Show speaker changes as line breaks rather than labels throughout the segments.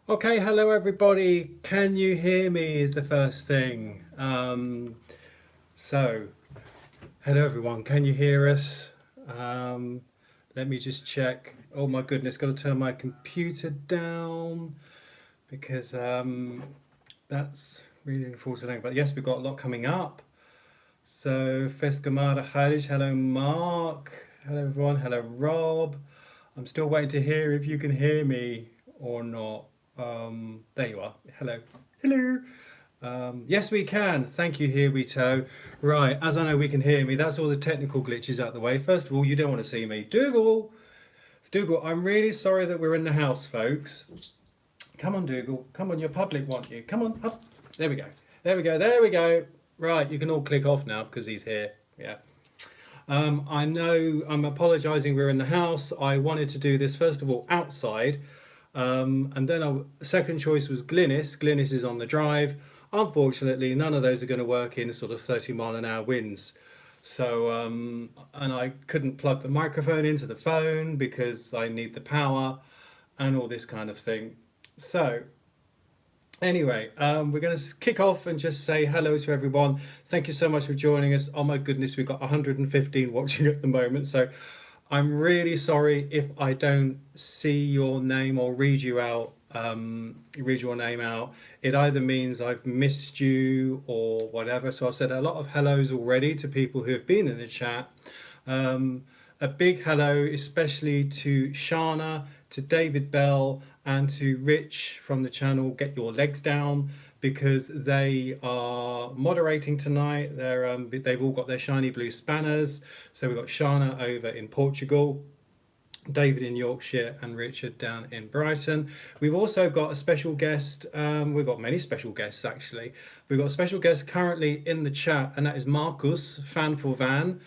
Okay, hello everybody. Can you hear me is the first thing. So, hello everyone. Can you hear us? Um, Let me just check. Oh my goodness, got to turn my computer down because that's really important. But yes, we've got a lot coming up. So, Fescamada Khalid, hello Mark. Hello everyone. Hello Rob. I'm still waiting to hear if you can hear me or not. There you are. Hello. Hello. Yes, we can. Thank you, Here We Tow. Right, as I know we can hear me, that's all the technical glitches out the way. First of all, you don't want to see me. Dougal! Dougal, I'm really sorry that we're in the house, folks. Come on, Dougal. Come on, your public want you. Come on, up. There we go. There we go. There we go. Right, you can all click off now because he's here. Yeah. I know I'm apologising, we're in the house. I wanted to do this, first of all, outside. And then second choice was Glynis. Glynis is on the drive. Unfortunately, none of those are going to work in sort of 30-mile-an-hour winds. So, and I couldn't plug the microphone into the phone because I need the power and all this kind of thing. So, anyway, we're going to kick off and just say hello to everyone. Thank you so much for joining us. Oh my goodness, we've got 115 watching at the moment. So I'm really sorry if I don't see your name or read you out, read your name out. It either means I've missed you or whatever. So I've said a lot of hellos already to people who have been in the chat. A big hello, especially to Shana, to David Bell, and to Rich from the channel Get Your Legs Down, because they are moderating tonight. They've all got their shiny blue spanners. So we've got Shana over in Portugal, David in Yorkshire, and Richard down in Brighton. We've also got a special guest. We've got many special guests actually. We've got a special guest currently in the chat, and that is Marcus, fan for van.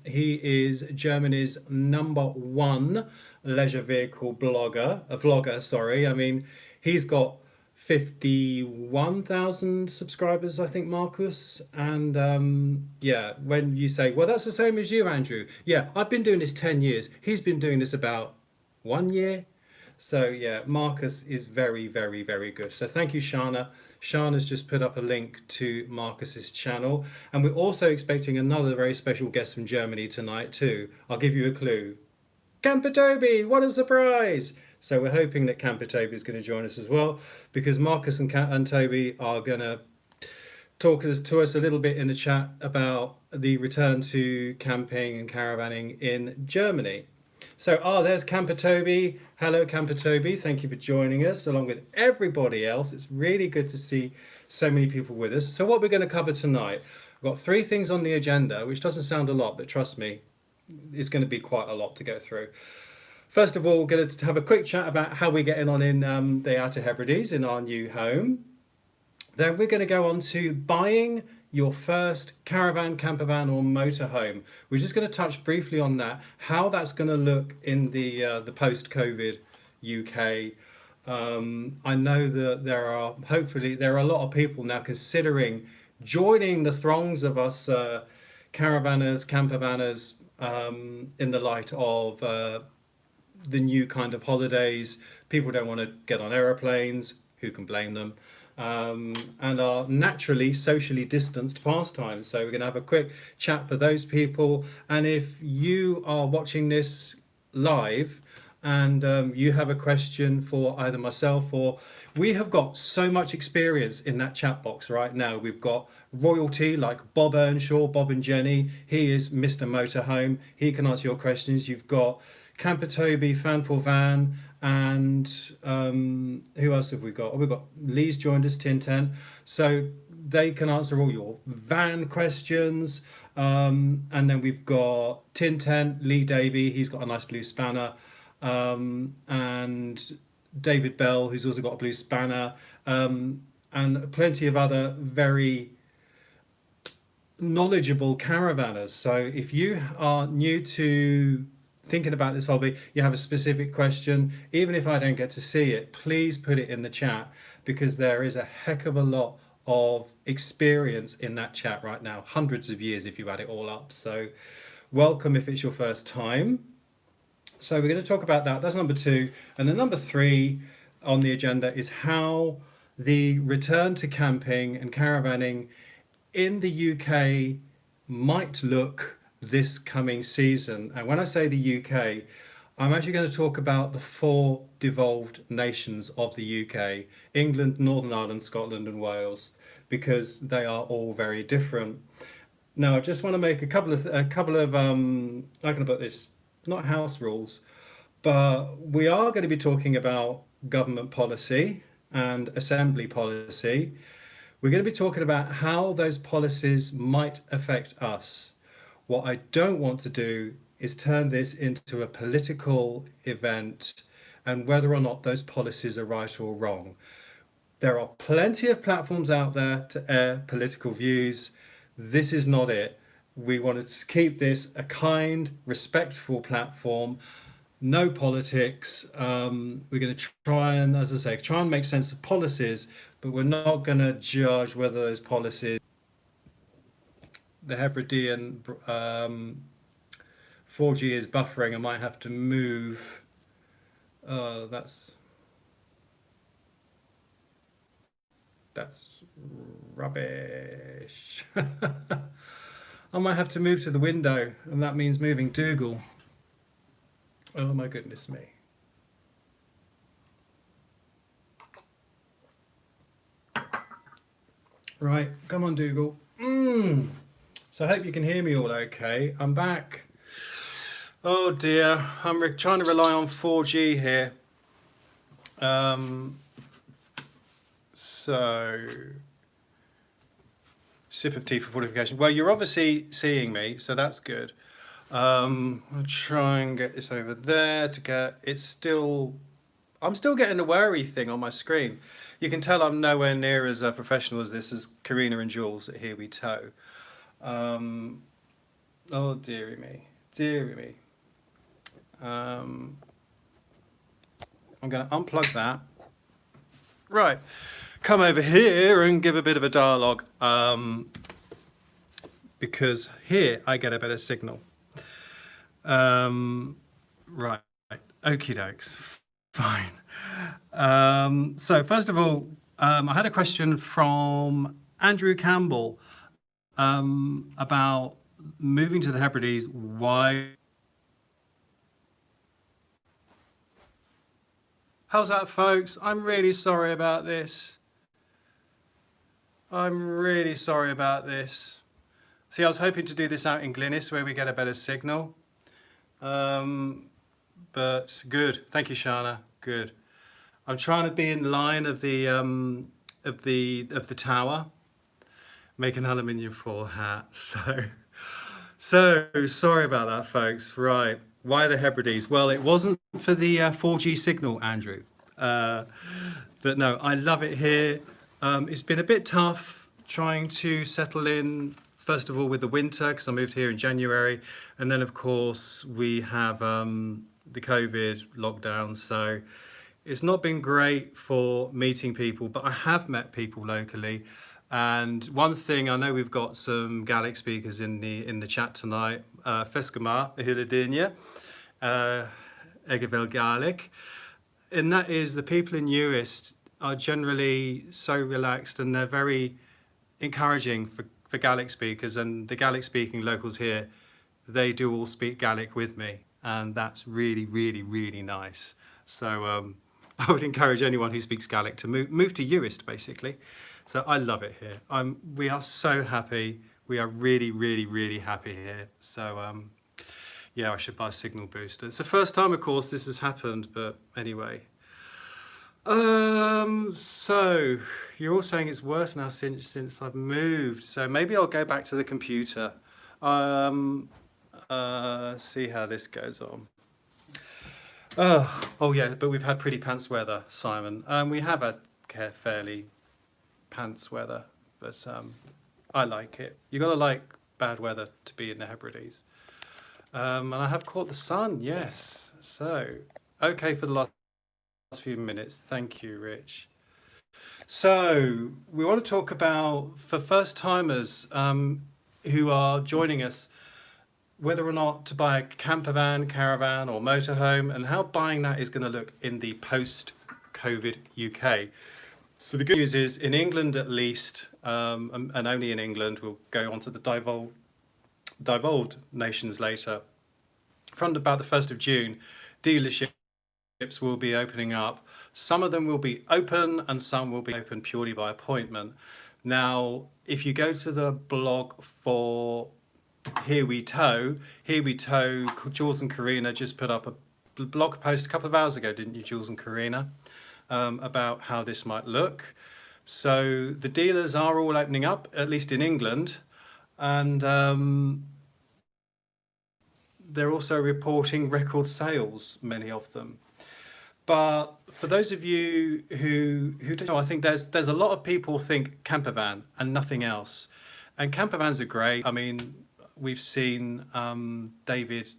He is Germany's #1 leisure vehicle vlogger. Sorry, I mean he's got 51,000 subscribers, I think, Marcus. And yeah, when you say, well, that's the same as you, Andrew. Yeah, I've been doing this 10 years. He's been doing this about 1 year. So yeah, Marcus is very, very, very good. So thank you, Shana. Shana's just put up a link to Marcus's channel. And we're also expecting another very special guest from Germany tonight too. I'll give you a clue. Camper Toby, what a surprise! So we're hoping that Camper Toby is going to join us as well, because Marcus and Toby are going to talk to us a little bit in the chat about the return to camping and caravanning in Germany. So, there's Camper Toby. Hello, Camper Toby. Thank you for joining us, along with everybody else. It's really good to see so many people with us. So what we're going to cover tonight, we've got 3 things on the agenda, which doesn't sound a lot, but trust me, it's going to be quite a lot to go through. First of all, we're going to have a quick chat about how we're getting on in the Outer Hebrides in our new home. Then we're going to go on to buying your first caravan, camper van or motorhome. We're just going to touch briefly on that, how that's going to look in the post-COVID UK. I know that there are a lot of people now considering joining the throngs of us caravanners, campervanners, in the light of the new kind of holidays. People don't want to get on aeroplanes, who can blame them, and are naturally socially distanced pastimes. So we're going to have a quick chat for those people. And if you are watching this live and you have a question for either myself or we have got so much experience in that chat box right now. We've got royalty like Bob Earnshaw, Bob and Jenny. He is Mr. Motorhome. He can answer your questions. You've got Camper Toby, Fan for Van, and who else have we got? Oh, we've got Lee's joined us, Tin Ten. So they can answer all your van questions. And then we've got Tin Ten, Lee Davey, he's got a nice blue spanner. And David Bell, who's also got a blue spanner. And plenty of other very knowledgeable caravanners. So if you are new to thinking about this hobby, you have a specific question, even if I don't get to see it, please put it in the chat, because there is a heck of a lot of experience in that chat right now, hundreds of years if you add it all up. So welcome if it's your first time. So we're going to talk about that. That's number 2. And then number 3, on the agenda is how the return to camping and caravanning in the UK might look this coming season. And when I say the UK, I'm actually going to talk about the four devolved nations of the UK: England, Northern Ireland, Scotland, and Wales, because they are all very different. Now, I just want to make how can I put this? Not house rules, but we are going to be talking about government policy and assembly policy. We're going to be talking about how those policies might affect us. What I don't want to do is turn this into a political event and whether or not those policies are right or wrong. There are plenty of platforms out there to air political views. This is not it. We wanted to keep this a kind, respectful platform. No politics. We're going to try and, as I say, try and make sense of policies, but we're not going to judge whether those policies. The Hebridean 4G is buffering. I might have to move. That's rubbish. I might have to move to the window, and that means moving Dougal. Oh my goodness me. Right, come on, Dougal. So I hope you can hear me all okay. I'm back. Oh dear, I'm trying to rely on 4G here. So, sip of tea for fortification. Well, you're obviously seeing me, so that's good. I'll try and get this over there to get. I'm still getting the worry thing on my screen. You can tell I'm nowhere near as professional as this as Karina and Jules at Here We Tow. Oh dearie me, dearie me. I'm going to unplug that. Right, come over here and give a bit of a dialogue, because here I get a better signal. Right, okie dokes, fine. So first of all, I had a question from Andrew Campbell about moving to the Hebrides. Why? How's that, folks? I'm really sorry about this. I'm really sorry about this. See, I was hoping to do this out in Glynis where we get a better signal. But good. Thank you, Shana. Good. I'm trying to be in line of the tower. Make an aluminium foil hat. So sorry about that, folks. Right. Why the Hebrides? Well, it wasn't for the 4G signal, Andrew. But no, I love it here. It's been a bit tough trying to settle in, first of all, with the winter, because I moved here in January. And then, of course, we have the COVID lockdown. So it's not been great for meeting people, but I have met people locally. And one thing, I know we've got some Gaelic speakers in the chat tonight. Fescama, Hiladinia, Egavel Gaelic. And that is, the people in Uist are generally so relaxed and they're very encouraging for Gaelic speakers. And the Gaelic speaking locals here, they do all speak Gaelic with me. And that's really, really, really nice. So I would encourage anyone who speaks Gaelic to move to Uist, basically. So I love it here. We are so happy. We are really, really, really happy here. So yeah, I should buy a signal booster. It's the first time, of course, this has happened, but anyway. So you're all saying it's worse now since I've moved. So maybe I'll go back to the computer. See how this goes on. Oh yeah, but we've had pretty pants weather, Simon. We have had fairly pants weather, but I like it. You gotta like bad weather to be in the Hebrides. And I have caught the sun, yes. So, okay for the last few minutes. Thank you, Rich. So, we want to talk about, for first timers who are joining us, whether or not to buy a camper van, caravan, or motorhome, and how buying that is going to look in the post COVID UK. So the good news is, in England at least, and only in England, we'll go on to the devolved nations later. From about the 1st of June, dealerships will be opening up. Some of them will be open and some will be open purely by appointment. Now, if you go to the blog for Here We Tow, Jules and Karina just put up a blog post a couple of hours ago, didn't you, Jules and Karina, about how this might look. So the dealers are all opening up, at least in England, and they're also reporting record sales, many of them. But for those of you who don't know, I think there's a lot of people think camper van and nothing else. And camper vans are great. I mean, we've seen David,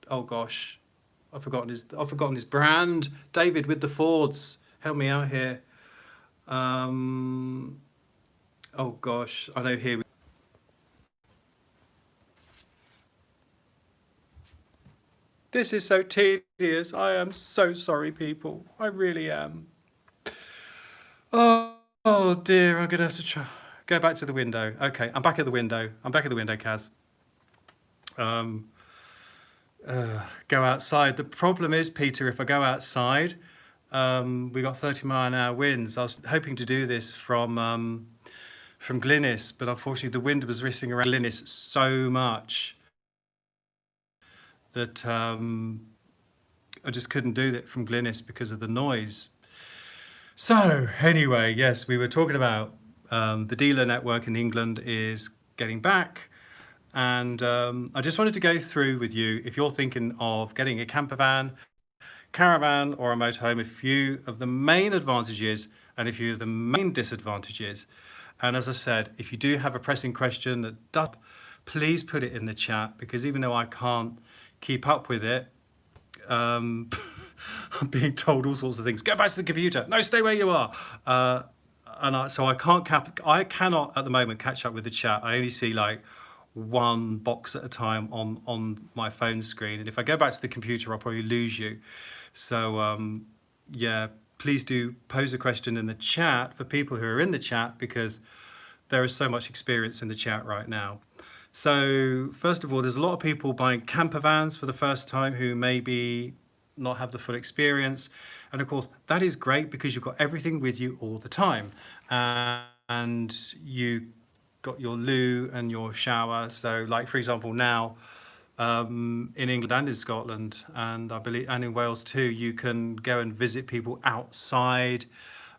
oh gosh, I've forgotten his brand. David with the Fords, help me out here. Oh gosh, I know here. This is so tedious. I am so sorry, people. I really am. Oh dear, I'm gonna have to try. Go back to the window. Okay, I'm back at the window. Kaz. Go outside. The problem is, Peter, if I go outside, we got 30-mile-an-hour winds. I was hoping to do this from Glynnis, but unfortunately the wind was whistling around Glynnis so much that I just couldn't do that from Glynnis because of the noise. So anyway, yes, we were talking about the dealer network in England is getting back. And I just wanted to go through with you, if you're thinking of getting a camper van, caravan or a motorhome, a few of the main advantages and a few of the main disadvantages. And as I said, if you do have a pressing question that does, please put it in the chat, because even though I can't keep up with it, I'm being told all sorts of things. Go back to the computer. No, stay where you are. So I cannot at the moment catch up with the chat. I only see like one box at a time on my phone screen, and if I go back to the computer, I'll probably lose you. So yeah, please do pose a question in the chat for people who are in the chat, because there is so much experience in the chat right now. So first of all, there's a lot of people buying camper vans for the first time who maybe not have the full experience. And of course, that is great because you've got everything with you all the time. And you got your loo and your shower. So like, for example, now in England and in Scotland, and I believe, and in Wales too, you can go and visit people outside,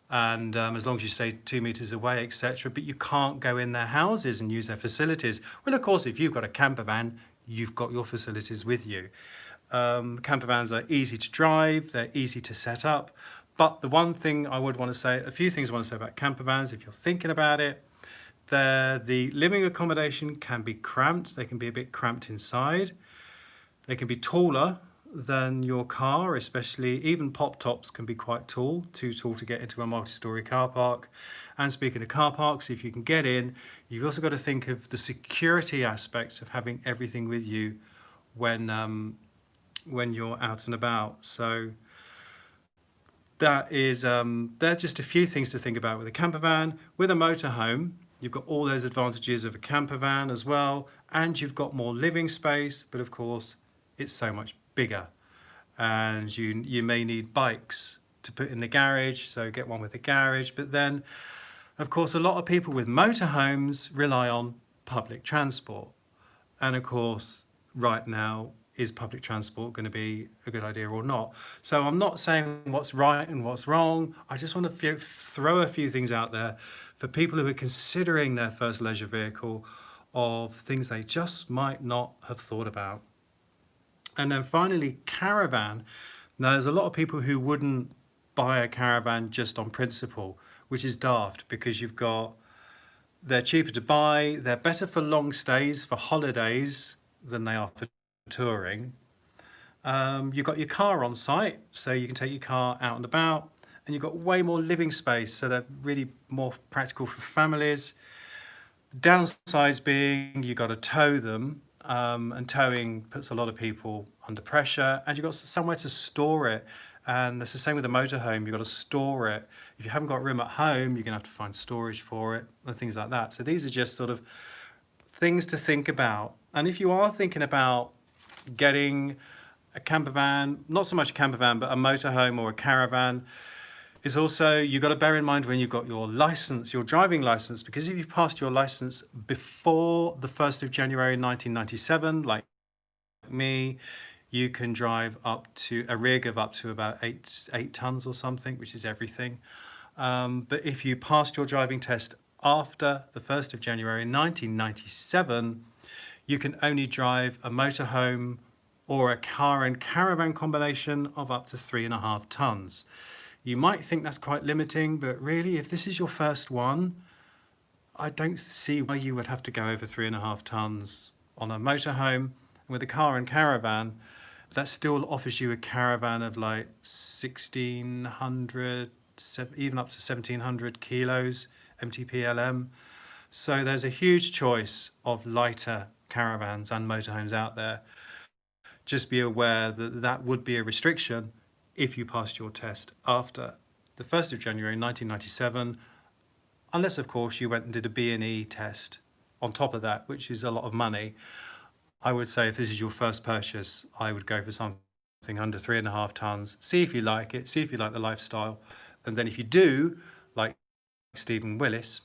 and as long as you stay 2 meters away, etc. But you can't go in their houses and use their facilities. Well, of course, if you've got a camper van, you've got your facilities with you. Camper vans are easy to drive, they're easy to set up. But the one thing I would want to say, a few things I want to say about camper vans, if you're thinking about it, the living accommodation can be cramped. They can be a bit cramped inside. They can be taller than your car, especially even pop tops can be quite tall, too tall to get into a multi-story car park. And speaking of car parks, if you can get in, you've also got to think of the security aspect of having everything with you when you're out and about. So that is they're just a few things to think about with a camper van. With a motorhome, you've got all those advantages of a camper van as well, and you've got more living space, but of course it's so much bigger, and you may need bikes to put in the garage, so get one with a garage. But then of course a lot of people with motorhomes rely on public transport, and of course right now, is public transport going to be a good idea or not? So I'm not saying what's right and what's wrong. I just want to throw a few things out there for people who are considering their first leisure vehicle, of things they just might not have thought about. And then finally, caravan. Now, there's a lot of people who wouldn't buy a caravan just on principle, which is daft, because they're cheaper to buy, they're better for long stays, for holidays, than they are for touring. You've got your car on site, so you can take your car out and about, and you've got way more living space, so they're really more practical for families. Downsides being you've got to tow them, and towing puts a lot of people under pressure, and you've got somewhere to store it. And it's the same with a motorhome. You've got to store it. If you haven't got room at home, you're going to have to find storage for it and things like that. So these are just sort of things to think about. And if you are thinking about getting a camper van, not so much a camper van, but a motorhome or a caravan, is also, you've got to bear in mind when you've got your license, your driving license, because if you passed your license before the 1st of January 1997, like me, you can drive up to a rig of up to about eight tons or something, which is everything. But if you passed your driving test after the 1st of January 1997, you can only drive a motorhome or a car and caravan combination of up to 3.5 tons. You might think that's quite limiting, but really, if this is your first one, I don't see why you would have to go over 3.5 tons on a motorhome. With a car and caravan, that still offers you a caravan of like 1,600, even up to 1,700 kilos MTPLM. So there's a huge choice of lighter caravans and motorhomes out there. Just be aware that that would be a restriction if you passed your test after the 1st of January 1997, unless of course you went and did a B&E test on top of that, which is a lot of money. I would say if this is your first purchase, I would go for something under 3.5 tons. See if you like it, see if you like the lifestyle. And then if you do, like Stephen Willis,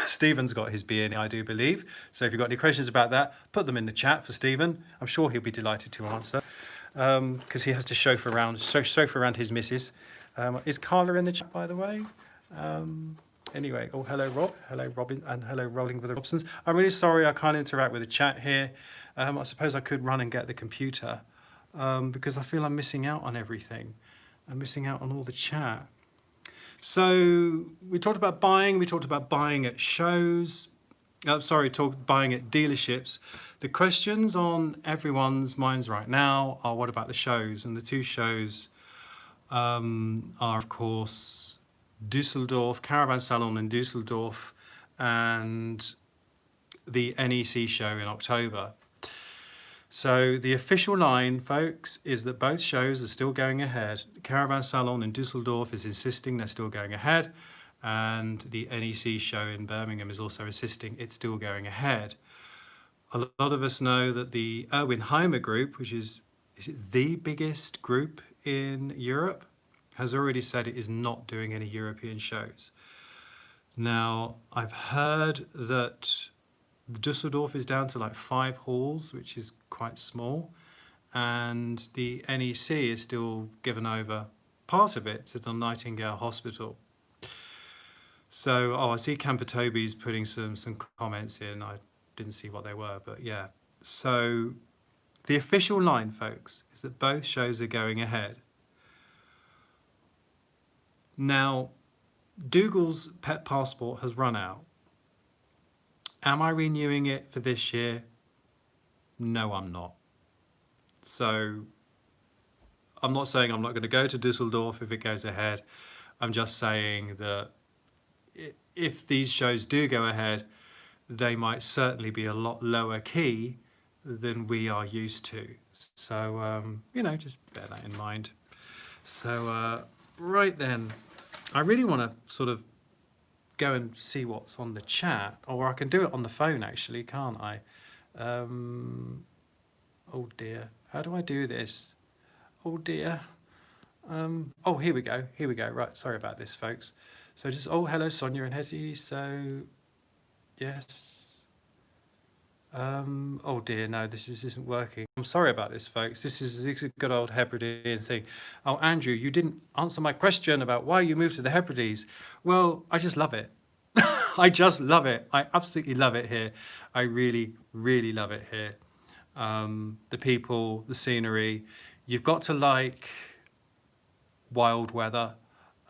Stephen's got his B&E, I do believe. So if you've got any questions about that, put them in the chat for Stephen. I'm sure he'll be delighted to answer, because he has to chauffeur around his missus. Is Carla in the chat, by the way? Anyway, oh, hello, Rob. Hello, Robin, and hello, Rolling with the Robsons. I'm really sorry I can't interact with the chat here. I suppose I could run and get the computer, because I feel I'm missing out on everything. I'm missing out on all the chat. So we talked about buying. We talked about buying at shows. Buying at dealerships. The questions on everyone's minds right now are, what about the shows? And the two shows are, of course, Düsseldorf, Caravan Salon in Düsseldorf, and the NEC show in October. So the official line, folks, is that both shows are still going ahead. The Caravan Salon in Düsseldorf is insisting they're still going ahead, and the NEC show in Birmingham is also insisting it's still going ahead. A lot of us know that the Erwin Heimer group, which is it the biggest group in Europe, has already said it is not doing any European shows. Now, I've heard that Düsseldorf is down to like 5 halls, which is quite small, and the NEC is still given over part of it to the Nightingale Hospital. So, I see Camper Toby's putting some comments in. I didn't see what they were, but yeah. So the official line, folks, is that both shows are going ahead. Now, Dougal's pet passport has run out. Am I renewing it for this year? No, I'm not. So I'm not saying I'm not going to go to Düsseldorf if it goes ahead. I'm just saying that if these shows do go ahead, they might certainly be a lot lower key than we are used to. So, just bear that in mind. So, right then, I really want to sort of go and see what's on the chat, or I can do it on the phone actually, can't I? Oh dear, how do I do this? Oh dear. Oh, here we go, right, sorry about this, folks. So just, oh, hello, Sonia and Hetty, so, yes. Oh dear, no, this isn't working. I'm sorry about this, folks. This is a good old Hebrides thing. Oh, Andrew, you didn't answer my question about why you moved to the Hebrides. Well, I just love it. I just love it. I absolutely love it here. I really, really love it here. The people, the scenery. You've got to like wild weather.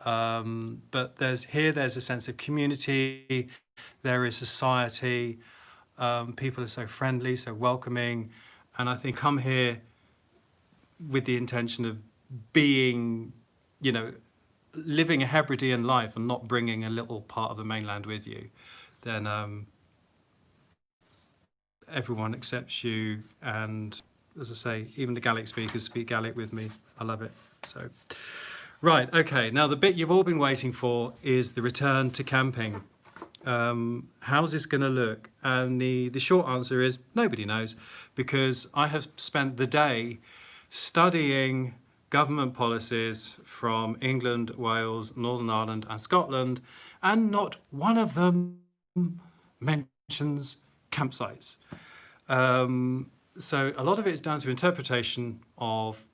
But there's a sense of community. There is society. People are so friendly, so welcoming, and I think come here with the intention of being, living a Hebridean life and not bringing a little part of the mainland with you, then everyone accepts you, and as I say, even the Gaelic speakers speak Gaelic with me. I love it. So, right, okay. Now the bit you've all been waiting for is the return to camping. How's this going to look? And the short answer is nobody knows, because I have spent the day studying government policies from England, Wales, Northern Ireland, and Scotland, and not one of them mentions campsites. So a lot of it is down to interpretation of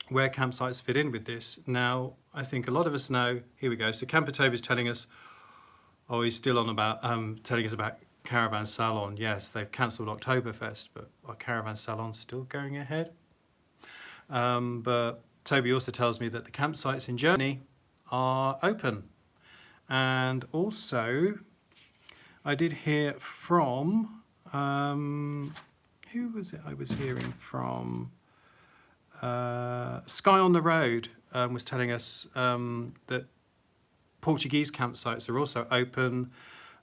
where campsites fit in with this. Now, I think a lot of us know, here we go. So Campertober is telling us, oh, he's still on about, telling us about Caravan Salon. Yes, they've cancelled Oktoberfest, but our Caravan Salon's still going ahead. But Toby also tells me that the campsites in Germany are open. And also, I did hear from, who was it I was hearing from? Sky on the Road was telling us that Portuguese campsites are also open,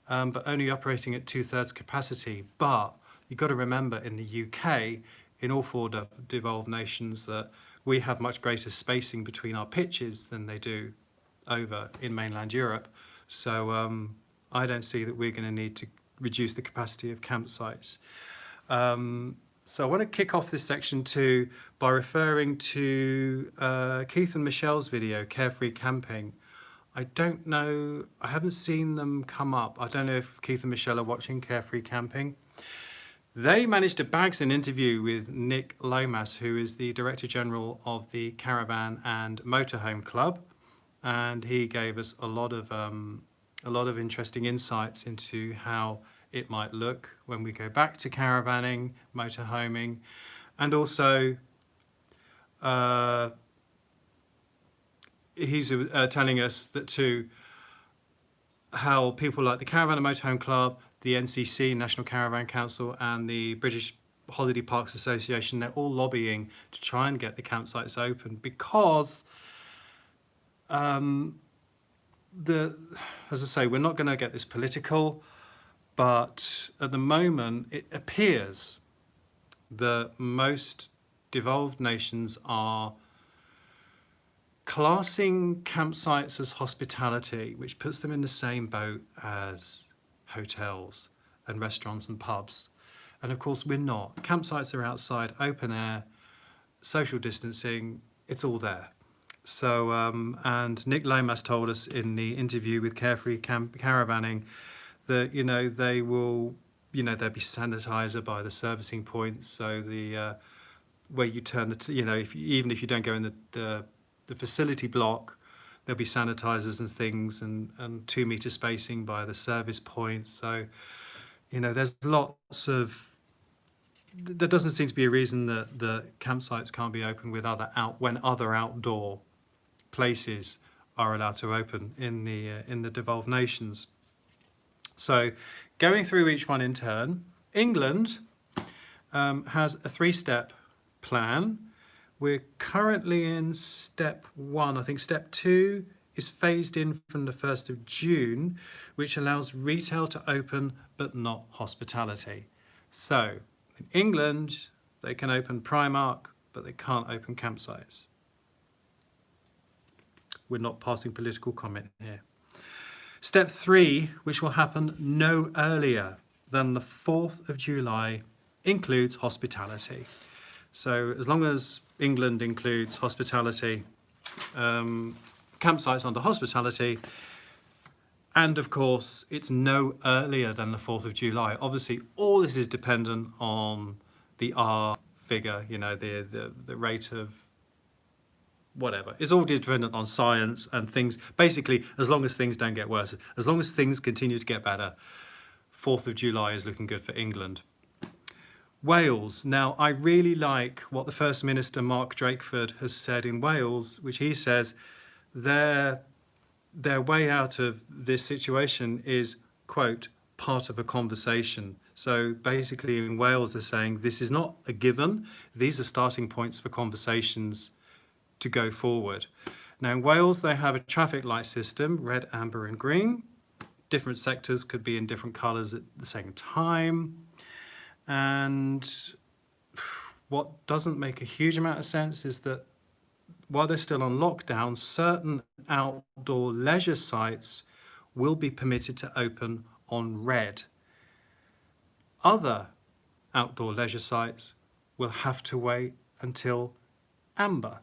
but only operating at 2/3 capacity. But you've got to remember, in the UK, in all four devolved nations, that we have much greater spacing between our pitches than they do over in mainland Europe. So I don't see that we're going to need to reduce the capacity of campsites. So I want to kick off this section too by referring to Keith and Michelle's video, Carefree Camping. I don't know, I haven't seen them come up. I don't know if Keith and Michelle are watching Carefree Camping. They managed to bag an interview with Nick Lomas, who is the Director General of the Caravan and Motorhome Club, and he gave us a lot of interesting insights into how it might look when we go back to caravanning, motorhoming, and also he's telling us that too, how people like the Caravan and Motorhome Club, the NCC, National Caravan Council, and the British Holiday Parks Association, they're all lobbying to try and get the campsites open, because as I say, we're not going to get this political, but at the moment it appears that most devolved nations are classing campsites as hospitality, which puts them in the same boat as hotels and restaurants and pubs. And of course we're not. Campsites are outside, open air, social distancing, it's all there. So, and Nick Lomas told us in the interview with Carefree Caravanning that, they will, there'll be sanitizer by the servicing points. So the, where you turn the, even if you don't go in the facility block, there'll be sanitizers and things, and 2 meter spacing by the service points. So, there's lots of, there doesn't seem to be a reason that the campsites can't be open with when other outdoor places are allowed to open in the devolved nations. So going through each one in turn, England has a 3-step plan. We're currently in step 1. I think step 2 is phased in from the 1st of June, which allows retail to open, but not hospitality. So in England, they can open Primark, but they can't open campsites. We're not passing political comment here. Step 3, which will happen no earlier than the 4th of July, includes hospitality. So as long as England includes hospitality, campsites under hospitality, and of course it's no earlier than the 4th of July. Obviously all this is dependent on the R figure, the rate of whatever. It's all dependent on science and things. Basically, as long as things don't get worse, as long as things continue to get better, 4th of July is looking good for England. Wales. Now, I really like what the First Minister, Mark Drakeford, has said in Wales, which he says their way out of this situation is, quote, part of a conversation. So basically in Wales, they're saying this is not a given. These are starting points for conversations to go forward. Now in Wales, they have a traffic light system, red, amber and green. Different sectors could be in different colours at the same time. And what doesn't make a huge amount of sense is that while they're still on lockdown, certain outdoor leisure sites will be permitted to open on red. Other outdoor leisure sites will have to wait until amber.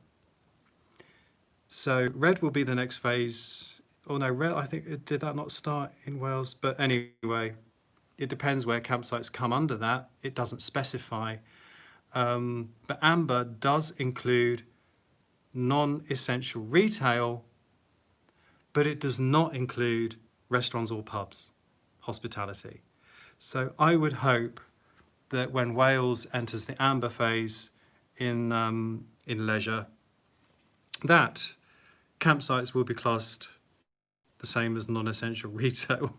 So red will be the next phase. Oh no, red, I think, did that not start in Wales? But anyway, it depends where campsites come under that. It doesn't specify. But amber does include non-essential retail, but it does not include restaurants or pubs, hospitality. So I would hope that when Wales enters the amber phase in leisure, that campsites will be classed the same as non-essential retail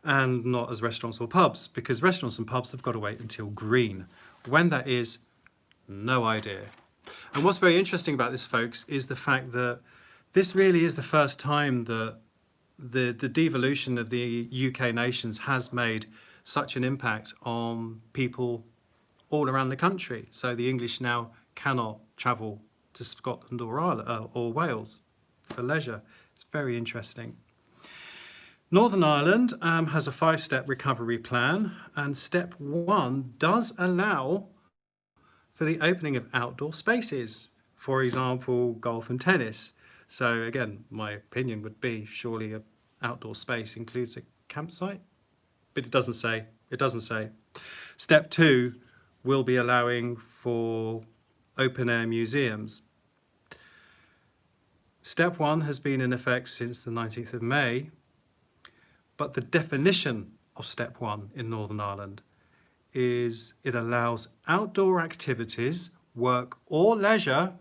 and not as restaurants or pubs, because restaurants and pubs have got to wait until green. When that is, no idea. And what's very interesting about this, folks, is the fact that this really is the first time that the devolution of the UK nations has made such an impact on people all around the country. So the English now cannot travel to Scotland or Ireland or Wales for leisure. It's very interesting. Northern Ireland has a 5-step recovery plan, and step 1 does allow for the opening of outdoor spaces, for example, golf and tennis. So again, my opinion would be surely an outdoor space includes a campsite, but it doesn't say. It doesn't say. Step 2 will be allowing for open air museums. Step 1 has been in effect since the 19th of May, but the definition of step 1 in Northern Ireland is it allows outdoor activities, work or leisure,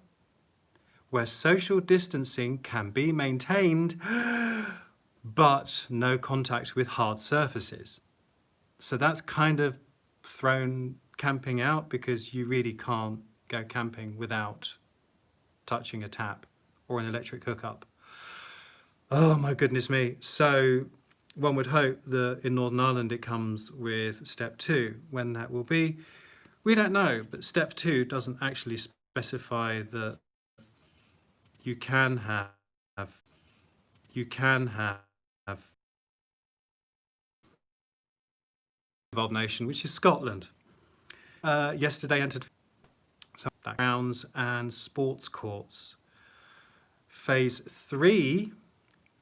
where social distancing can be maintained, but no contact with hard surfaces. So that's kind of thrown camping out, because you really can't go camping without touching a tap or an electric hookup. Oh my goodness me. So one would hope that in Northern Ireland it comes with step 2. When that will be, we don't know. But step 2 doesn't actually specify that you can have devolved nation, which is Scotland. Yesterday entered some grounds and sports courts. Phase 3,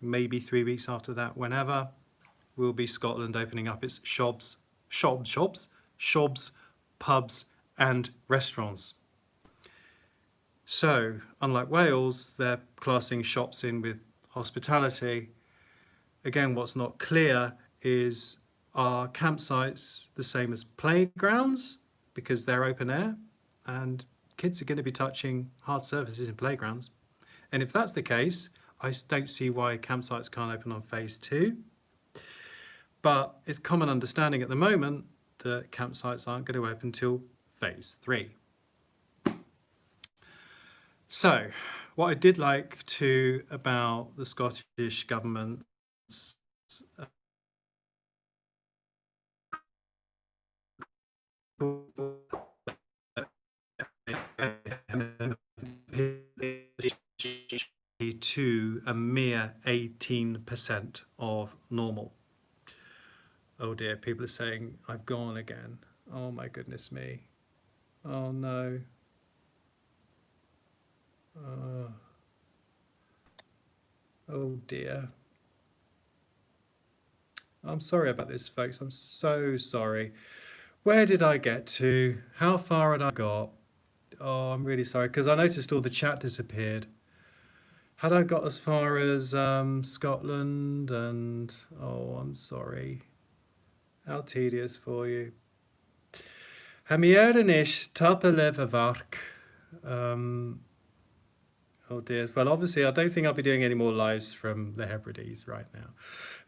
maybe 3 weeks after that, whenever, will be Scotland opening up its shops, pubs and restaurants. So, unlike Wales, they're classing shops in with hospitality. Again, what's not clear is, are campsites the same as playgrounds, because they're open air and kids are going to be touching hard surfaces in playgrounds? And if that's the case, I don't see why campsites can't open on phase 2. But it's common understanding at the moment that campsites aren't going to open until phase 3. So, what I did like about the Scottish government's to a mere 18% of normal. Oh dear, people are saying I've gone again. Oh my goodness me. Oh no. Oh dear. I'm sorry about this, folks. I'm so sorry. Where did I get to? How far had I got? Oh, I'm really sorry, because I noticed all the chat disappeared. Had I got as far as Scotland? And oh, I'm sorry. How tedious for you. Ha mi ish tapa levavark. Oh dear. Well, obviously, I don't think I'll be doing any more lives from the Hebrides right now.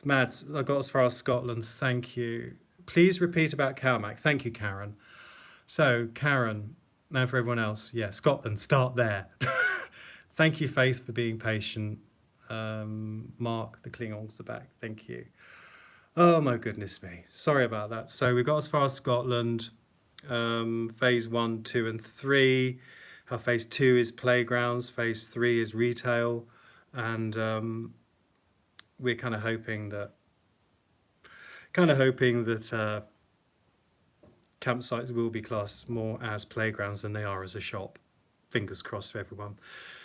Mads, I got as far as Scotland. Thank you. Please repeat about Calmac. Thank you, Karen. So, Karen, now for everyone else. Yeah, Scotland, start there. Thank you, Faith, for being patient. Mark, the Klingons are back. Thank you. Oh, my goodness me. Sorry about that. So we got as far as Scotland, phase 1, 2 and 3. how phase 2 is playgrounds, phase 3 is retail, and we're kind of hoping that campsites will be classed more as playgrounds than they are as a shop. Fingers crossed for everyone.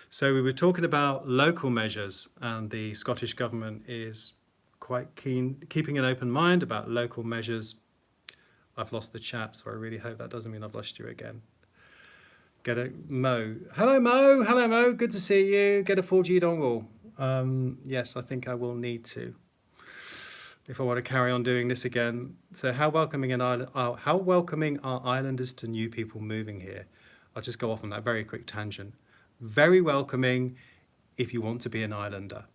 So we were talking about local measures, and the Scottish Government is quite keen, keeping an open mind about local measures. I've lost the chat, so I really hope that doesn't mean I've lost you again. Get a Mo. Hello Mo. Hello Mo. Good to see you. Get a 4G dongle. Yes, I think I will need to if I want to carry on doing this again. So how welcoming are islanders to new people moving here? I'll just go off on that very quick tangent. Very welcoming if you want to be an islander.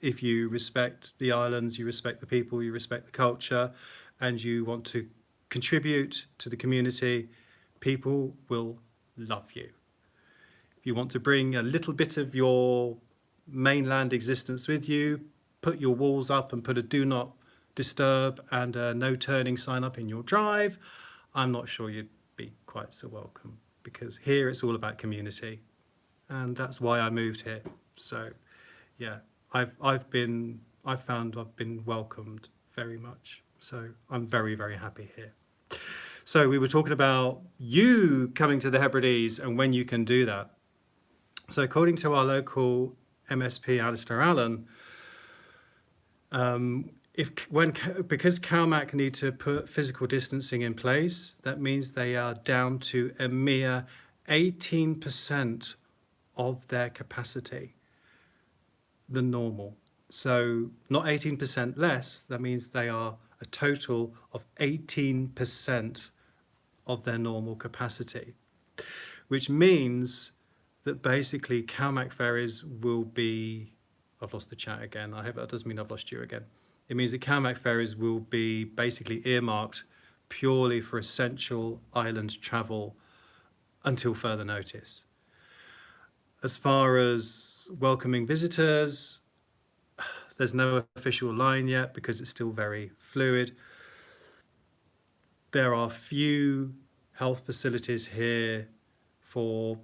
If you respect the islands, you respect the people, you respect the culture, and you want to contribute to the community, people will love you. If you want to bring a little bit of your mainland existence with you, put your walls up and put a do not disturb and a no turning sign up in your drive, I'm not sure you'd be quite so welcome, because here it's all about community, and that's why I moved here. So yeah, I've found I've been welcomed very much, so I'm very, very happy here. So we were talking about you coming to the Hebrides and when you can do that. So according to our local MSP, Alistair Allen, because CalMac need to put physical distancing in place, that means they are down to a mere 18% of their capacity, the normal. So not 18% less, that means they are a total of 18% of their normal capacity, which means that basically CalMac ferries will be, I've lost the chat again, I hope that doesn't mean I've lost you again. It means that CalMac ferries will be basically earmarked purely for essential island travel until further notice. As far as welcoming visitors, there's no official line yet because it's still very fluid. There are few health facilities here for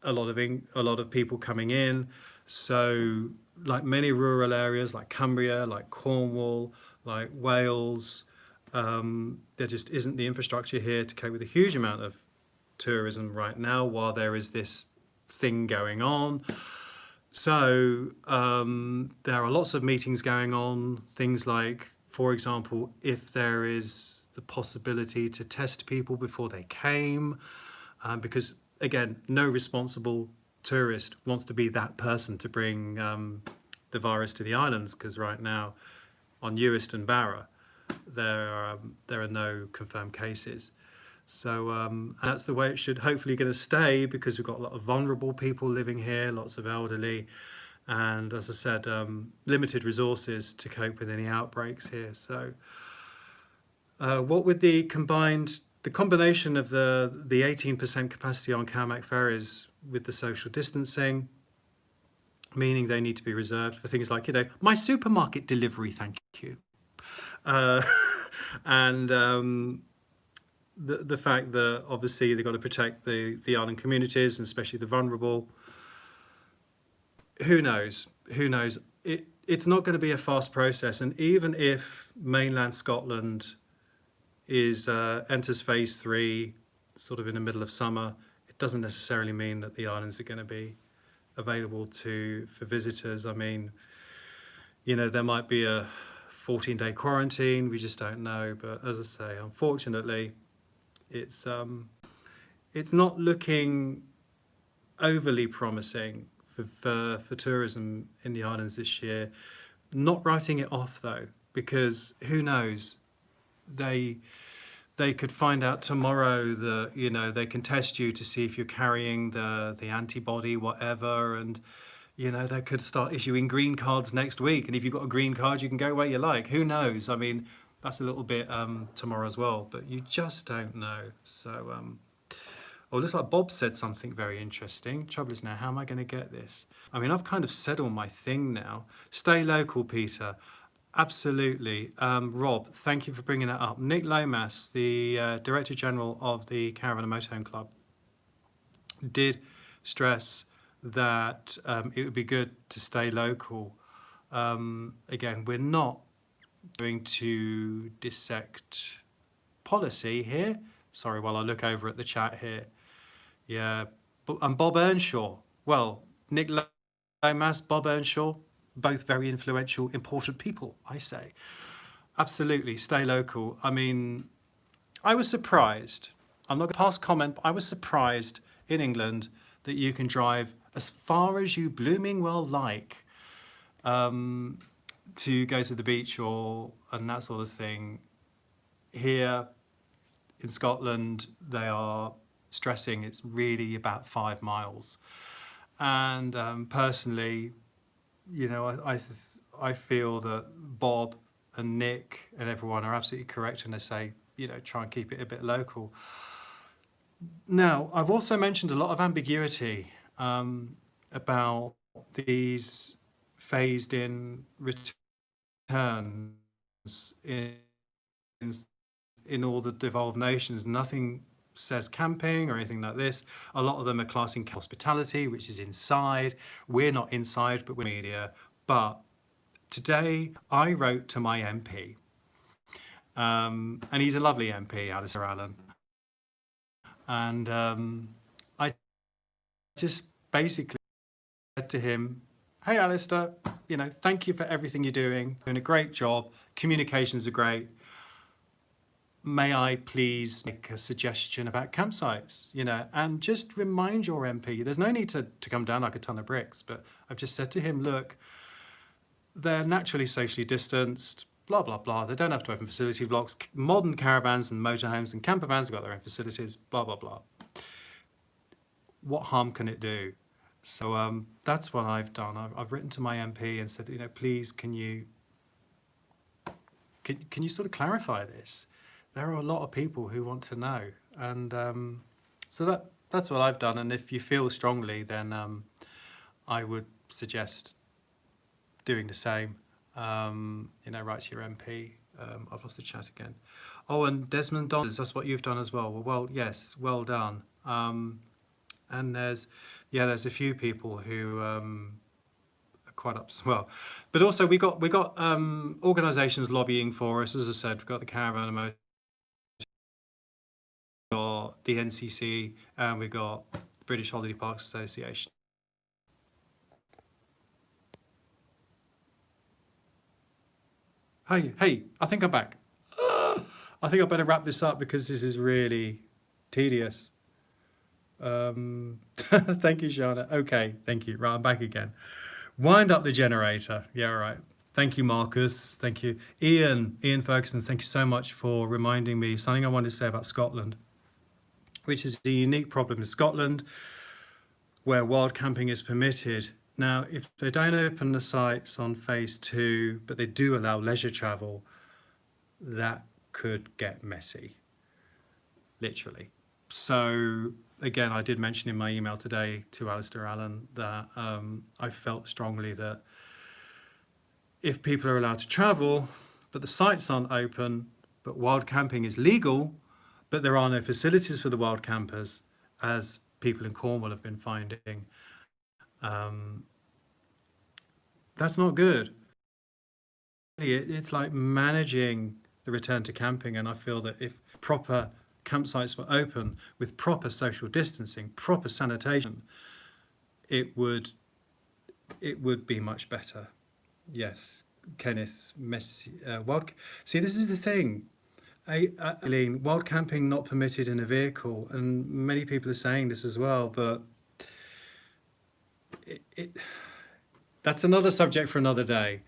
a lot of people coming in. So like many rural areas like Cumbria, like Cornwall, like Wales, there just isn't the infrastructure here to cope with a huge amount of tourism right now while there is this thing going on. So there are lots of meetings going on, things like, for example, if there is the possibility to test people before they came, because again, no responsible tourist wants to be that person to bring the virus to the islands, because right now on Uist and Barra there are no confirmed cases. So that's the way it should hopefully going to stay, because we've got a lot of vulnerable people living here, lots of elderly, and as I said, limited resources to cope with any outbreaks here. So what with the combination of the 18% capacity on CalMac ferries with the social distancing, meaning they need to be reserved for things like, my supermarket delivery, thank you. And the fact that obviously they've got to protect the island communities, and especially the vulnerable. Who knows? It's not going to be a fast process. And even if mainland Scotland enters phase 3 sort of in the middle of summer, it doesn't necessarily mean that the islands are going to be available for visitors. I mean, there might be a 14-day quarantine, we just don't know. But as I say, unfortunately, it's not looking overly promising for tourism in the islands this year. Not writing it off though, because who knows, they could find out tomorrow that they can test you to see if you're carrying the antibody, whatever, and they could start issuing green cards next week, and if you've got a green card you can go where you like. Who knows? I mean, that's a little bit tomorrow as well, but you just don't know. So it looks like Bob said something very interesting. Trouble is now, how am I going to get this? I mean, I've kind of said all my thing now. Stay local, Peter. Absolutely. Rob, thank you for bringing that up. Nick Lomas, the Director General of the Caravan and Motorhome Club. did stress that it would be good to stay local. Again, we're not going to dissect policy here. Sorry, while I look over at the chat here. Yeah, and Bob Earnshaw. Well, Nick Lomas, Bob Earnshaw, both very influential, important people, I say. Absolutely, stay local. I mean, I was surprised. I'm not going to pass comment, but I was surprised in England that you can drive as far as you blooming well like to go to the beach and that sort of thing. Here in Scotland, they are stressing it's really about 5 miles. And personally, you know, I feel that Bob and Nick and everyone are absolutely correct when they say, you know, try and keep it a bit local. Now, I've also mentioned a lot of ambiguity about these phased in returns in all the devolved nations. Nothing says camping or anything like this. A lot of them are classing hospitality, which is inside. We're not inside, but we're media. But today I wrote to my MP, and he's a lovely MP, Alistair Allen. And I just basically said to him, hey, Alistair, you know, thank you for everything you're doing a great job. Communications are great. May I please make a suggestion about campsites, you know, and just remind your MP, there's no need to come down like a ton of bricks, but I've just said to him, look, they're naturally socially distanced, blah, blah, blah. They don't have to open facility blocks. Modern caravans and motorhomes and camper vans have got their own facilities, blah, blah, blah. What harm can it do? So that's what I've done. I've written to my MP and said, you know, please, can you sort of clarify this? There are a lot of people who want to know. And so that's what I've done. And if you feel strongly, then I would suggest doing the same. You know, write to your MP. I've lost the chat again. Oh, and Desmond Donners, that's what you've done as well. Well, yes, well done. And there's a few people who are quite up as well. But also we got organisations lobbying for us. As I said, we've got the Caravan and got the NCC, and we've got the British Holiday Parks Association. Hey, I think I'm back. I think I better wrap this up because this is really tedious. Thank you, Shana. Okay, thank you. Right, I'm back again. Wind up the generator. Yeah, all right. Thank you, Marcus. Thank you. Ian Ferguson, thank you so much for reminding me something I wanted to say about Scotland, which is a unique problem in Scotland where wild camping is permitted. Now, if they don't open the sites on phase 2, but they do allow leisure travel, that could get messy, literally. So again, I did mention in my email today to Alistair Allen that I felt strongly that if people are allowed to travel, but the sites aren't open, but wild camping is legal, but there are no facilities for the wild campers, as people in Cornwall have been finding, that's not good. It's like managing the return to camping, and I feel that if proper campsites were open with proper social distancing, proper sanitation, it would be much better. Yes, Kenneth, see, this is the thing. Eileen, wild camping not permitted in a vehicle, and many people are saying this as well, but that's another subject for another day.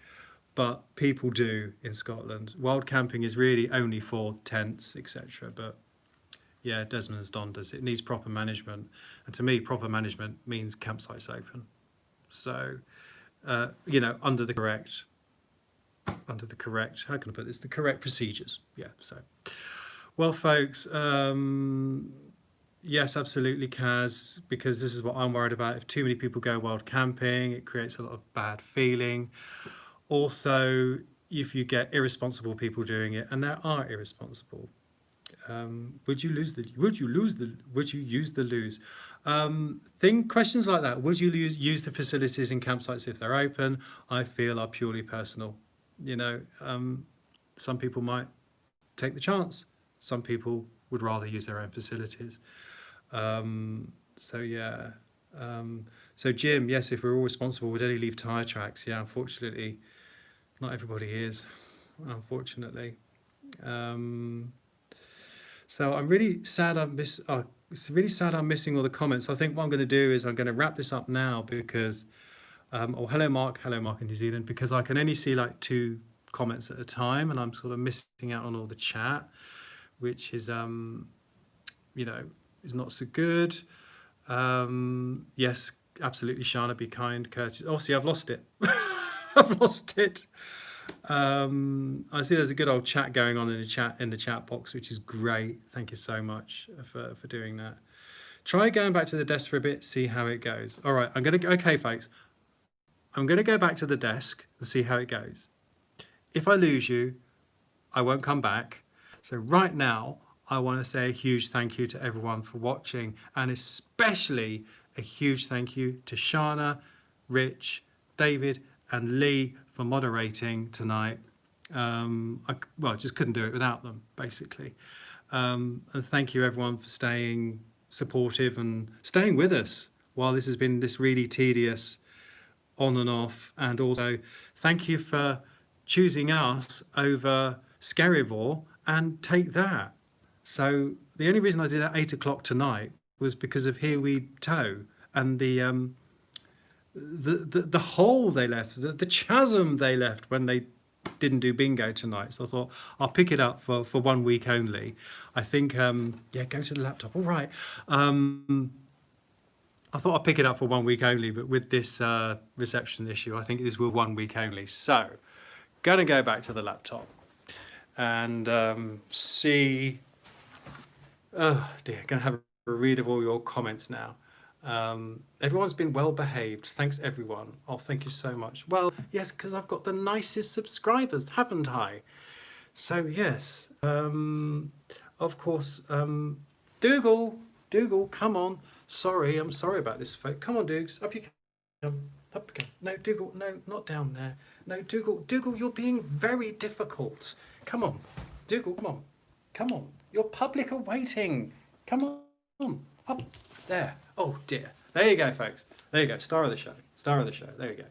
But people do in Scotland. Wild camping is really only for tents, etc. But yeah, Desmond's Donders, it needs proper management. And to me, proper management means campsites open. So, you know, under the correct, how can I put this? The correct procedures. Yeah, so. Well, folks, yes, absolutely, Kaz, because this is what I'm worried about. If too many people go wild camping, it creates a lot of bad feeling. Also, if you get irresponsible people doing it, and there are irresponsible Would you lose the? Would you lose the? Would you use the lose? Questions like that. Would you use the facilities in campsites if they're open? I feel are purely personal. You know, some people might take the chance. Some people would rather use their own facilities. So yeah. So Jim, yes, if we're all responsible, we'd only leave tyre tracks. Yeah, unfortunately, not everybody is. Unfortunately. So I'm really sad it's really sad I'm missing all the comments. I think what I'm going to do is I'm going to wrap this up now because hello Mark in New Zealand, because I can only see like 2 comments at a time and I'm sort of missing out on all the chat, which is is not so good. Yes, absolutely, Shana, be kind, Curtis. Obviously, I've lost it. I've lost it. I see there's a good old chat going on in the chat box, which is great. Thank you so much for doing that. Try going back to the desk for a bit, see how it goes. All right, okay, folks. I'm gonna go back to the desk and see how it goes. If I lose you, I won't come back. So right now, I want to say a huge thank you to everyone for watching, and especially a huge thank you to Shana, Rich, David, and Lee for moderating tonight. I just couldn't do it without them, basically. And thank you everyone for staying supportive and staying with us while this has been this really tedious on and off. And also thank you for choosing us over Skerryvore and Take That. So the only reason I did it at 8 o'clock tonight was because of Here We Tow and the hole they left, the chasm they left when they didn't do bingo tonight. So I thought I'll pick it up for 1 week only. I think yeah, go to the laptop. All right. I thought I'd pick it up for 1 week only, but with this reception issue, I think this will 1 week only. So gonna go back to the laptop and see. Oh dear, gonna have a read of all your comments now. Everyone's been well behaved. Thanks everyone. Oh, thank you so much. Well, yes, because I've got the nicest subscribers, haven't I? So yes, of course, Dougal, come on. Sorry, I'm sorry about this, folks. Come on, Dougs, up you come. Up again. No, Dougal, no, not down there. No, Dougal, you're being very difficult. Come on, Dougal, come on. Your public are waiting. Come on, up there. Oh dear. There you go, folks. There you go. Star of the show. There you go.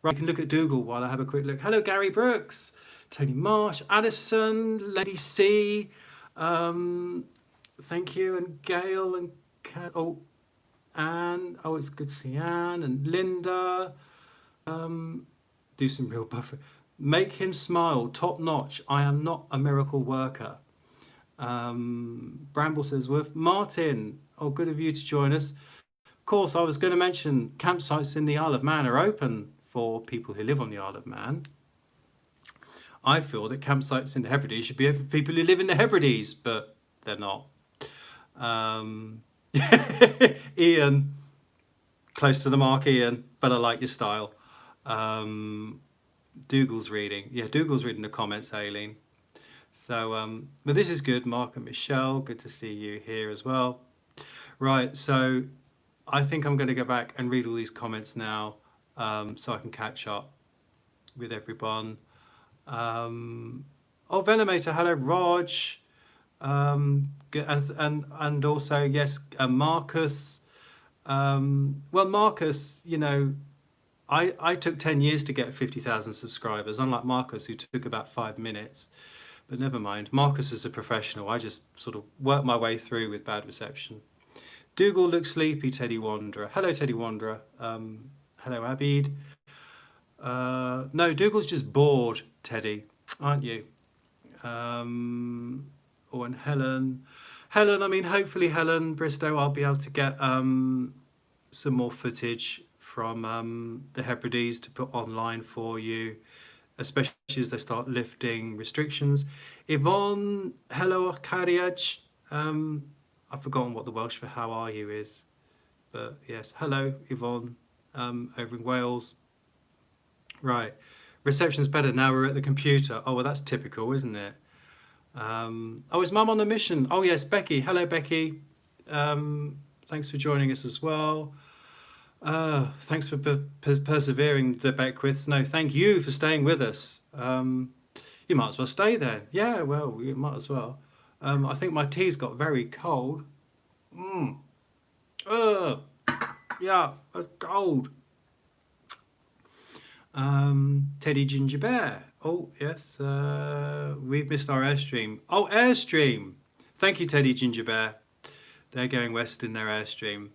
Right, you can look at Dougal while I have a quick look. Hello, Gary Brooks, Tony Marsh, Addison, Lady C. Thank you, and Gail and Anne. Oh, it's good to see Anne and Linda. Do some real buffer. Make him smile, top notch. I am not a miracle worker. Bramble says, "Worth Martin. Oh, good of you to join us." Of course, I was going to mention campsites in the Isle of Man are open for people who live on the Isle of Man. I feel that campsites in the Hebrides should be open for people who live in the Hebrides, but they're not. Ian, close to the mark, Ian, but I like your style. Dougal's reading. Yeah, Dougal's reading the comments, Aileen. So, but this is good. Mark and Michelle, good to see you here as well. Right, so I think I'm going to go back and read all these comments now, so I can catch up with everyone. Oh, Venomator, hello, Rog. And also, yes, Marcus. Well, Marcus, you know, I took 10 years to get 50,000 subscribers, unlike Marcus, who took about 5 minutes. But never mind. Marcus is a professional. I just sort of worked my way through with bad reception. Dougal looks sleepy, Teddy Wanderer. Hello, Teddy Wanderer. Hello, Abid. No, Dougal's just bored, Teddy, aren't you? Oh, and Helen. I mean, hopefully, Helen Bristow, I'll be able to get some more footage from the Hebrides to put online for you, especially as they start lifting restrictions. Yvonne, hello, Cariaj. I've forgotten what the Welsh for how are you is, but yes, hello, Yvonne, over in Wales. Right, reception's better now. We're at the computer. Oh well, that's typical, isn't it? Oh, is Mum on a mission? Oh yes, Becky. Hello, Becky. Thanks for joining us as well. Thanks for persevering the Beckwiths. No, thank you for staying with us. You might as well stay then. Yeah, well, you might as well. I think my tea's got very cold. Yeah, it's cold. Teddy Ginger Bear. Oh, yes, we've missed our Airstream. Oh, Airstream. Thank you, Teddy Ginger Bear. They're going west in their Airstream.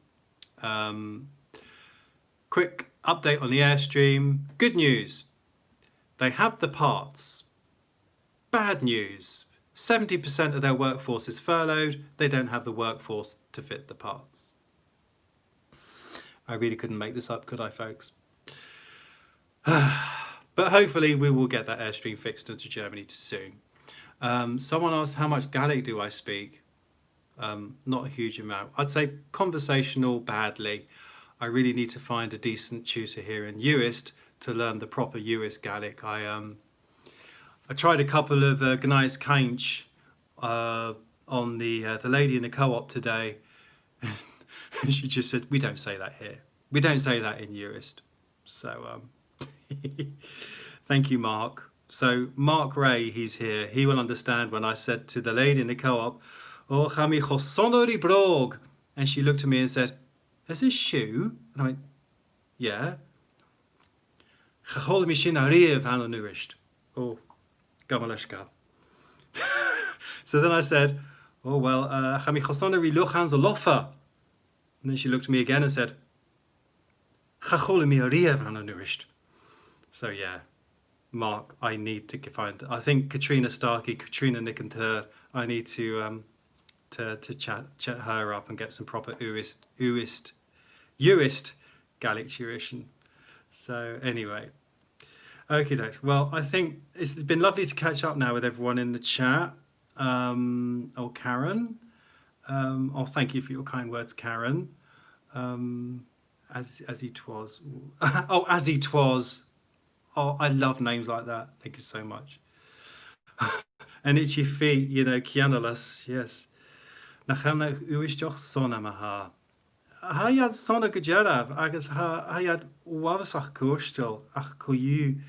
Quick update on the Airstream. Good news. They have the parts. Bad news. 70% of their workforce is furloughed. They don't have the workforce to fit the parts. I really couldn't make this up, could I, folks? But hopefully we will get that Airstream fixed into Germany soon. Someone asked, how much Gaelic do I speak? Not a huge amount. I'd say conversational badly. I really need to find a decent tutor here in Uist to learn the proper Uist Gaelic. I tried a couple of Gnais Kainch on the lady in the co-op today. She just said, we don't say that here. We don't say that in Uist. So thank you, Mark. So Mark Ray, he's here. He will understand when I said to the lady in the co-op, oh, chami chosonori brog. And she looked at me and said, is this shoe? And I went, yeah. Chachol mishin ariv hananurisht. Oh, gamaleshka. So then I said, oh, well, chami chosonori luchans alofa. And then she looked at me again and said, Chachol mi ariv hananurisht. So yeah, Mark, I need to find. I think Katrina Starkey, Katrina Nick and her. I need to chat her up and get some proper Uist Gaelic tuition. So anyway, okay, thanks. Well, I think it's been lovely to catch up now with everyone in the chat. Oh, Karen. Oh, thank you for your kind words, Karen. As he twas. Oh, as he twas. Oh, I love names like that. Thank you so much. And itchy feet, you know, Kianalas, yes. Nachamna uistoch sona maha. Hayad sona gajarav, agus hayad wavasach kurstel, ach kuyu.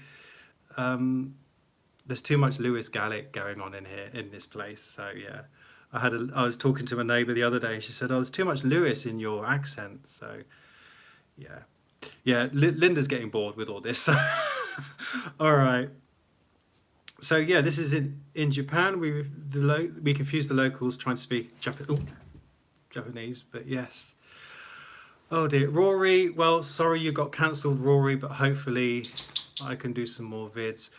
There's too much Lewis Gaelic going on in here, in this place. So yeah, I was talking to a neighbour the other day. She said, "Oh, there's too much Lewis in your accent." So yeah, Linda's getting bored with all this. So. All right. So yeah, this is in Japan. We confuse the locals trying to speak Japanese, but yes. Oh dear, Rory. Well, sorry you got cancelled, Rory, but hopefully I can do some more vids.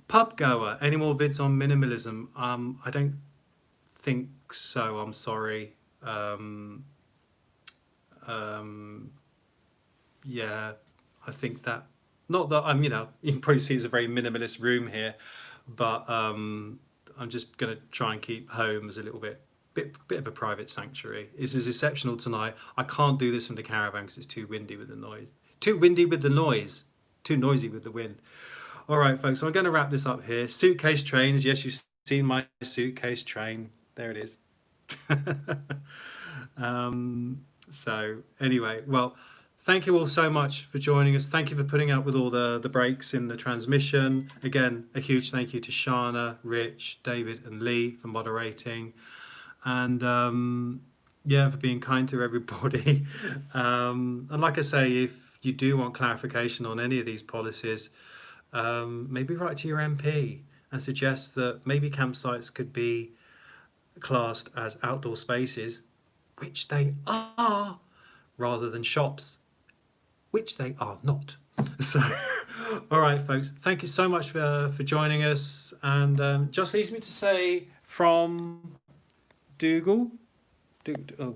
Pub goer. Any more vids on minimalism? I don't think so. I'm sorry. Yeah, I think that. Not that I'm, you can probably see it's a very minimalist room here, but I'm just going to try and keep home as a little bit of a private sanctuary. This is exceptional tonight. I can't do this from the caravan because it's too windy with the noise. Too windy with the noise. Too noisy with the wind. All right, folks, so I'm going to wrap this up here. Suitcase trains. Yes, you've seen my suitcase train. There it is. So anyway, well, thank you all so much for joining us. Thank you for putting up with all the breaks in the transmission. Again, a huge thank you to Shana, Rich, David and Lee for moderating. And for being kind to everybody. And like I say, if you do want clarification on any of these policies, maybe write to your MP and suggest that maybe campsites could be classed as outdoor spaces, which they are, rather than shops, which they are not. So, all right, folks, thank you so much for joining us. And just leaves me to say from Dougal, oh,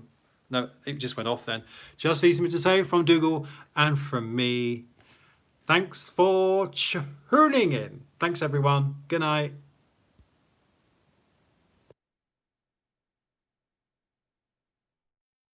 no, it just went off then. Just leaves me to say from Dougal and from me, thanks for tuning in. Thanks, everyone. Good night.